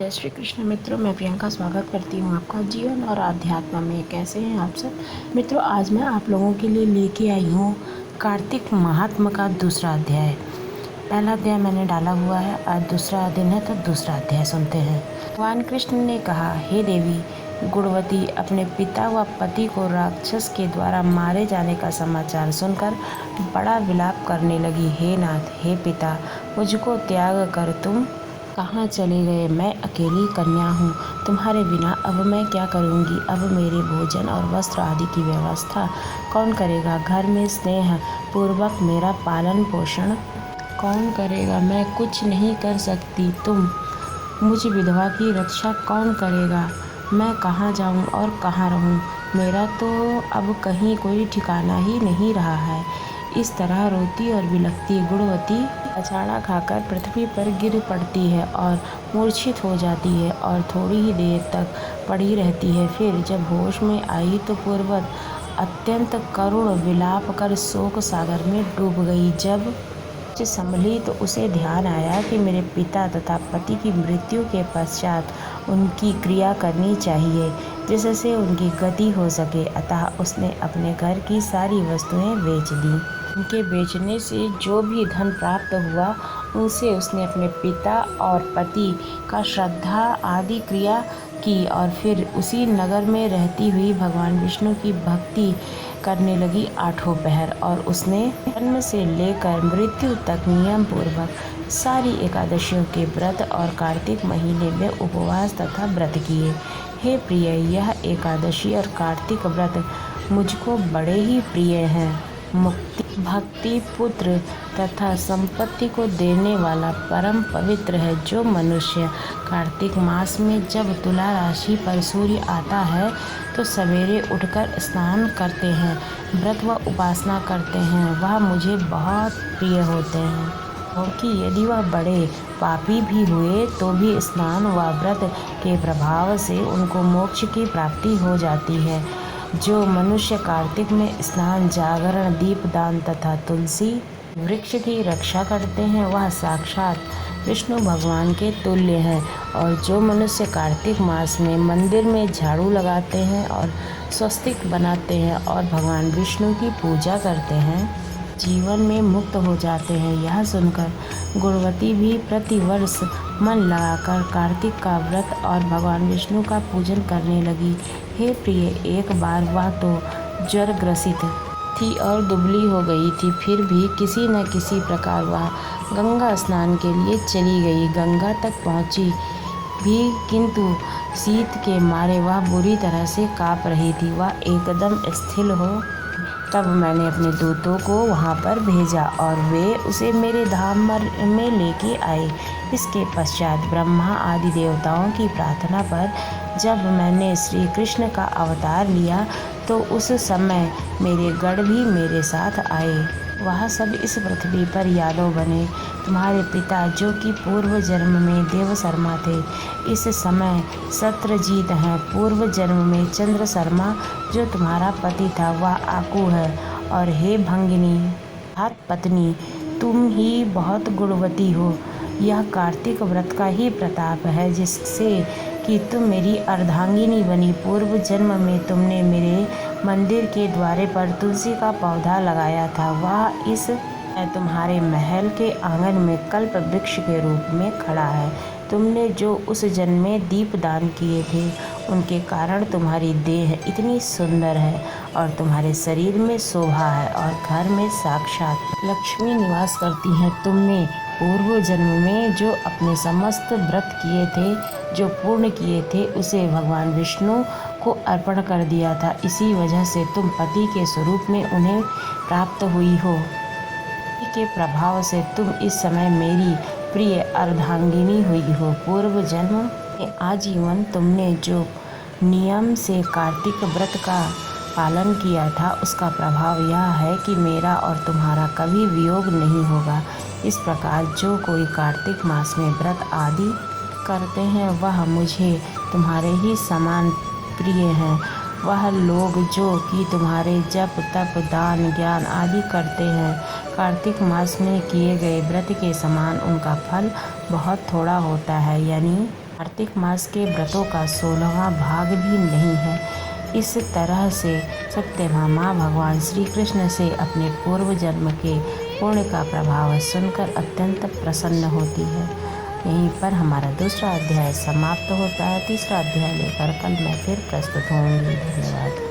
जय श्री कृष्ण मित्रों, मैं प्रियंका स्वागत करती हूँ आपका जीवन और आध्यात्म में। कैसे हैं आप सब मित्रों? आज मैं आप लोगों के लिए लेके आई हूँ कार्तिक महात्म का दूसरा अध्याय। पहला अध्याय मैंने डाला हुआ है, आज दूसरा दिन है तो दूसरा अध्याय सुनते हैं। भगवान कृष्ण ने कहा, हे देवी गुणवती, अपने पिता व पति को राक्षस के द्वारा मारे जाने का समाचार सुनकर बड़ा विलाप करने लगी। हे नाथ, हे पिता, मुझको त्याग कर तुम कहाँ चले गए? मैं अकेली कन्या हूँ, तुम्हारे बिना अब मैं क्या करूँगी? अब मेरे भोजन और वस्त्र आदि की व्यवस्था कौन करेगा? घर में स्नेह पूर्वक मेरा पालन पोषण कौन करेगा? मैं कुछ नहीं कर सकती, तुम मुझ विधवा की रक्षा कौन करेगा? मैं कहाँ जाऊँ और कहाँ रहूँ? मेरा तो अब कहीं कोई ठिकाना ही नहीं रहा है। इस तरह रोती और बिलखती गुणवती अचाड़ा खाकर पृथ्वी पर गिर पड़ती है और मूर्छित हो जाती है और थोड़ी ही देर तक पड़ी रहती है। फिर जब होश में आई तो पूर्वत अत्यंत करुण विलाप कर शोक सागर में डूब गई। जब संभली तो उसे ध्यान आया कि मेरे पिता तथा पति की मृत्यु के पश्चात उनकी क्रिया करनी चाहिए जिससे उनकी गति हो सके। अतः उसने अपने घर की सारी वस्तुएं बेच दी। उनके बेचने से जो भी धन प्राप्त हुआ उनसे उसने अपने पिता और पति का श्रद्धा आदि क्रिया की और फिर उसी नगर में रहती हुई भगवान विष्णु की भक्ति करने लगी आठों पहर। और उसने जन्म से लेकर मृत्यु तक नियम पूर्वक सारी एकादशियों के व्रत और कार्तिक महीने में उपवास तथा व्रत किए। हे प्रिय, यह एकादशी और कार्तिक व्रत मुझको बड़े ही प्रिय हैं। मुक्ति, भक्ति, पुत्र तथा संपत्ति को देने वाला परम पवित्र है। जो मनुष्य कार्तिक मास में जब तुला राशि पर सूर्य आता है तो सवेरे उठकर स्नान करते हैं, व्रत व उपासना करते हैं, वह मुझे बहुत प्रिय होते हैं। क्योंकि यदि वह बड़े पापी भी हुए तो भी स्नान व व्रत के प्रभाव से उनको मोक्ष की प्राप्ति हो जाती है। जो मनुष्य कार्तिक में स्नान, जागरण, दीपदान तथा तुलसी वृक्ष की रक्षा करते हैं वह साक्षात विष्णु भगवान के तुल्य हैं। और जो मनुष्य कार्तिक मास में मंदिर में झाड़ू लगाते हैं और स्वस्तिक बनाते हैं और भगवान विष्णु की पूजा करते हैं जीवन में मुक्त हो जाते हैं। यह सुनकर गुणवती भी प्रतिवर्ष मन लगाकर कार्तिक का व्रत और भगवान विष्णु का पूजन करने लगी। हे प्रिय, एक बार वह तो ज्वर ग्रसित थी और दुबली हो गई थी, फिर भी किसी न किसी प्रकार वह गंगा स्नान के लिए चली गई। गंगा तक पहुंची भी किंतु शीत के मारे वह बुरी तरह से काँप रही थी। वह एकदम स्थिर हो तब मैंने अपने दूतों को वहाँ पर भेजा और वे उसे मेरे धाम में लेके आए। इसके पश्चात ब्रह्मा आदि देवताओं की प्रार्थना पर जब मैंने श्री कृष्ण का अवतार लिया तो उस समय मेरे गण भी मेरे साथ आए। वह सब इस पृथ्वी पर यादव बने। तुम्हारे पिता जो कि पूर्व जन्म में देव शर्मा थे, इस समय सत्रजीत हैं। पूर्व जन्म में चंद्र शर्मा जो तुम्हारा पति था वह आकू है। और हे भंगिनी हाथ पत्नी, तुम ही बहुत गुणवती हो। यह कार्तिक व्रत का ही प्रताप है जिससे कि तुम मेरी अर्धांगिनी बनी। पूर्व जन्म में तुमने मेरे मंदिर के द्वारे पर तुलसी का पौधा लगाया था, वह इस तुम्हारे महल के आंगन में कल्प वृक्ष के रूप में खड़ा है। तुमने जो उस जन्म में दीप दान किए थे उनके कारण तुम्हारी देह इतनी सुंदर है और तुम्हारे शरीर में शोभा है और घर में साक्षात लक्ष्मी निवास करती है। तुमने पूर्व जन्म में जो अपने समस्त व्रत किए थे, जो पूर्ण किए थे, उसे भगवान विष्णु को अर्पण कर दिया था। इसी वजह से तुम पति के स्वरूप में उन्हें प्राप्त हुई हो। के प्रभाव से तुम इस समय मेरी प्रिय अर्धांगिनी हुई हो। पूर्व जन्म में आजीवन तुमने जो नियम से कार्तिक व्रत का पालन किया था उसका प्रभाव यह है कि मेरा और तुम्हारा कभी वियोग नहीं होगा। इस प्रकार जो कोई कार्तिक मास में व्रत आदि करते हैं वह मुझे तुम्हारे ही समान प्रिय हैं। वह लोग जो कि तुम्हारे जप तप दान ज्ञान आदि करते हैं, कार्तिक मास में किए गए व्रत के समान उनका फल बहुत थोड़ा होता है। यानी कार्तिक मास के व्रतों का 16वां भाग भी नहीं है। इस तरह से सत्यभामा भगवान श्री कृष्ण से अपने पूर्व जन्म के पुण्य का प्रभाव सुनकर अत्यंत प्रसन्न होती है। यहीं पर हमारा दूसरा अध्याय समाप्त होता है। तीसरा अध्याय लेकर कल मैं फिर प्रस्तुत होंगी। धन्यवाद।